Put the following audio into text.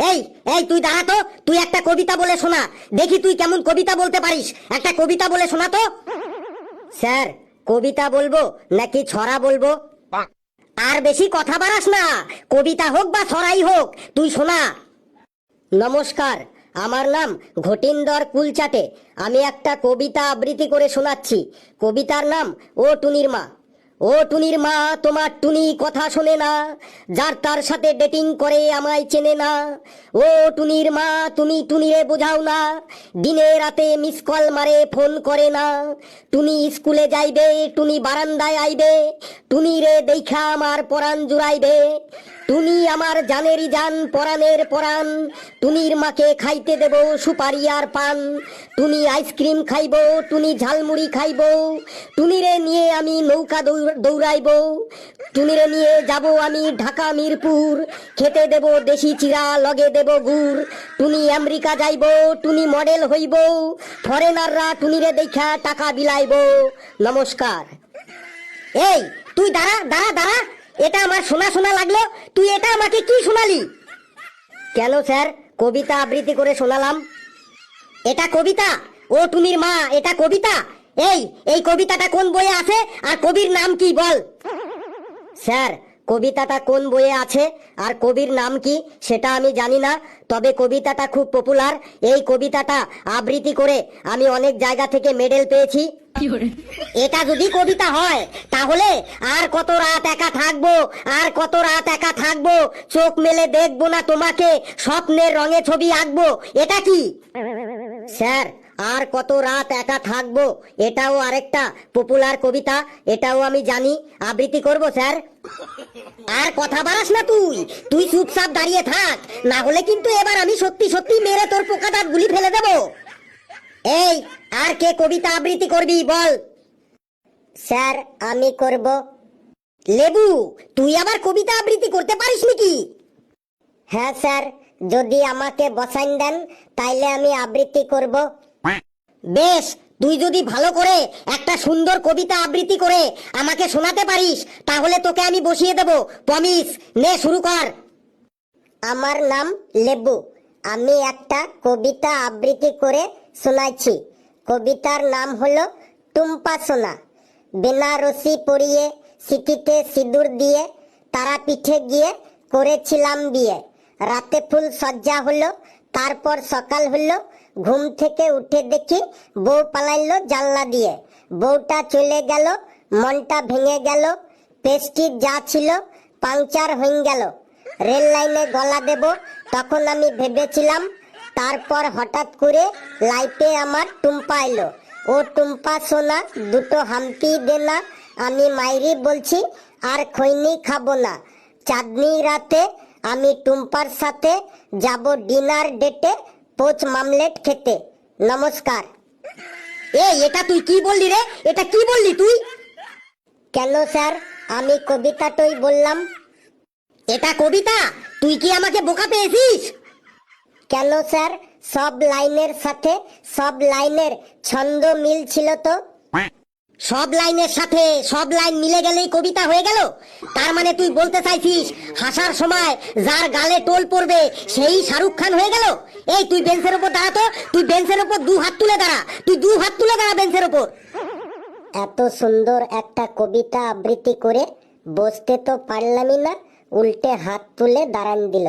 এই এই তুই দাঁড়া তো, তুই একটা কবিতা বলে শোনা, দেখি তুই কেমন কবিতা বলতে পারিস। একটা কবিতা বলে শোনা তো। স্যার, কবিতা বলবো নাকি ছড়া বলবো? আর বেশি কথা বাড়াস না, কবিতা হোক বা ছড়াই হোক, তুই শোনা। নমস্কার, আমার নাম ঘটিন্দর কুলচাটে। আমি একটা কবিতা আবৃত্তি করে শোনাচ্ছি। কবিতার নাম ও টুনির মা। ও টুনির মা, তোমার টুনি কথা শোনে না, যার তার সাথে ডেটিং করে আমায় চেনে না। ও টুনির মা, তুমি টুনিরে বোঝাও না, দিনে রাতে মিস কল মারে ফোন করে না। টুনি স্কুলে যাইবে, টুনি বারান্দায় আইবে, টুনিরে দেখা আমার পরাণ জুড়াইবে। টুনি আমার জানেরই জান, পরাণের পরাণ। টুনির মাকে খাইতে দেব সুপারি আর পান। টুনি আইসক্রিম খাইব, টুনি ঝালমুড়ি খাইব, টুনিরে নিয়ে আমি নৌকা দৌড়াইব। টুনিরে নিয়ে যাব আমি ঢাকা মিরপুর, খেতে দেব দেশি চিরা, লগে দেব গুড়। টুনি আমেরিকা যাইব, টুনি মডেল হইব, ফরেনাররা টুনিরে দেখা টাকা বিলাইব। নমস্কার। এই তুই দাঁড়া দাঁড়া দাঁড়া, এটা আমার শোনা শোনা লাগলো, তুই এটা আমাকে কি শোনালি? কেন স্যার, কবিতা আবৃত্তি করে শোনালাম। এটা কবিতা? ও টুনির মা, এটা কবিতা? এই এই কবিতাটা কোন বইয়ে আছে আর কবির নাম কি বল? স্যার, কবিতাটা কোন বইয়ে আছে আর কবির নাম কি সেটা আমি জানি না, তবে কবিতাটা খুব পপুলার। এই কবিতাটা আবৃত্তি করে আমি অনেক জায়গা থেকে মেডেল পেয়েছি। এটা যদি কবিতা হয় তাহলে আর কত রাত একা থাকবো, আর কত রাত একা থাকবো, চোখ মেলে দেখবো না তোমাকে, স্বপ্নের রঙে ছবি আঁকবো। এটা কি? স্যার, আর কত রাত একা থাকবো এটাও আরেকটা পপুলার কবিতা, এটাও আমি জানি, আবৃত্তি করব স্যার। আর কথা বাড়াস না, তুই তুই চুপচাপ দাঁড়িয়ে থাক, না হলে কিন্তু এবার আমি সত্যি সত্যি মেরে তোর পোকা দাঁত গুলি ফেলে দেবো। এই, আর কে কবিতা আবৃত্তি করবি বল? স্যার, আমি করব। লেবু, তুই আবার কবিতা আবৃত্তি করতে পারিস নাকি? হ্যাঁ স্যার, যদি আমাকে বসাইন দেন তাইলে আমি আবৃত্তি করব। বেশ, তুই যদি ভালো করে একটা সুন্দর কবিতা আবৃত্তি করে আমাকে শোনাতে পারিস তাহলে তোকে আমি বসিয়ে দেব, প্রমিস। নে, শুরু কর। আমার নাম লেবু, আমি একটা কবিতা আবৃত্তি করে শোনাচ্ছি। কবিতার নাম হলো টুম্পা সোনা। বেনারসি পরিয়ে, সিকিতে সিঁদুর দিয়ে, তারাপীঠে গিয়ে করেছিলাম বিয়ে। রাতে ফুল সজ্জা হলো, তারপর সকাল হলো, ঘুম থেকে উঠে দেখি বউ পালাইলো জানলা দিয়ে। বউটা চলে গেল, মনটা ভেঙে গেল, পেস্টিজ যা ছিল পাংচার হয়ে গেল। রেল লাইনে গলা দেব তখন আমি ভেবেছিলাম, তারপর হঠাৎ করে লাইফে আমার টুম্পা এলো। ও টুম্পা সোনা, দুটো হাম্পি দে না, আমি মাইরি বলছি আর খৈনি খাবো না। চাঁদনি রাতে আমি টুম্পার সাথে যাব ডিনার ডেটে, পোচ মামলেট খেতে। নমস্কার। এই, এটা তুই কি বললি রে? এটা কি বললি তুই? কেন স্যার, আমি কবিতাটাই বললাম। এটা কবিতা? তুই কি আমাকে বোকা পেয়েছিস? কেন স্যার, সব লাইনের সাথে সব লাইনের ছন্দ মিল ছিল তো। সব লাইনের সাথে সব লাইন মিলে গেলেই কবিতা হয়ে গেল? তার মানে তুই বলতে চাইছিস হাসার সময় যার গালে টোল পড়বে সেই শাহরুখ খান হয়ে গেল? এই, তুই বেঞ্চের উপর দাঁড়া তো, তুই বেঞ্চের উপর দু হাত তুলে দাঁড়া, তুই দু হাত তুলে দাঁড়া বেঞ্চের উপর। এত সুন্দর একটা কবিতা আবৃত্তি করে বসতে তো পারলামই না, উল্টে হাত তুলে দাঁড়ান দিল।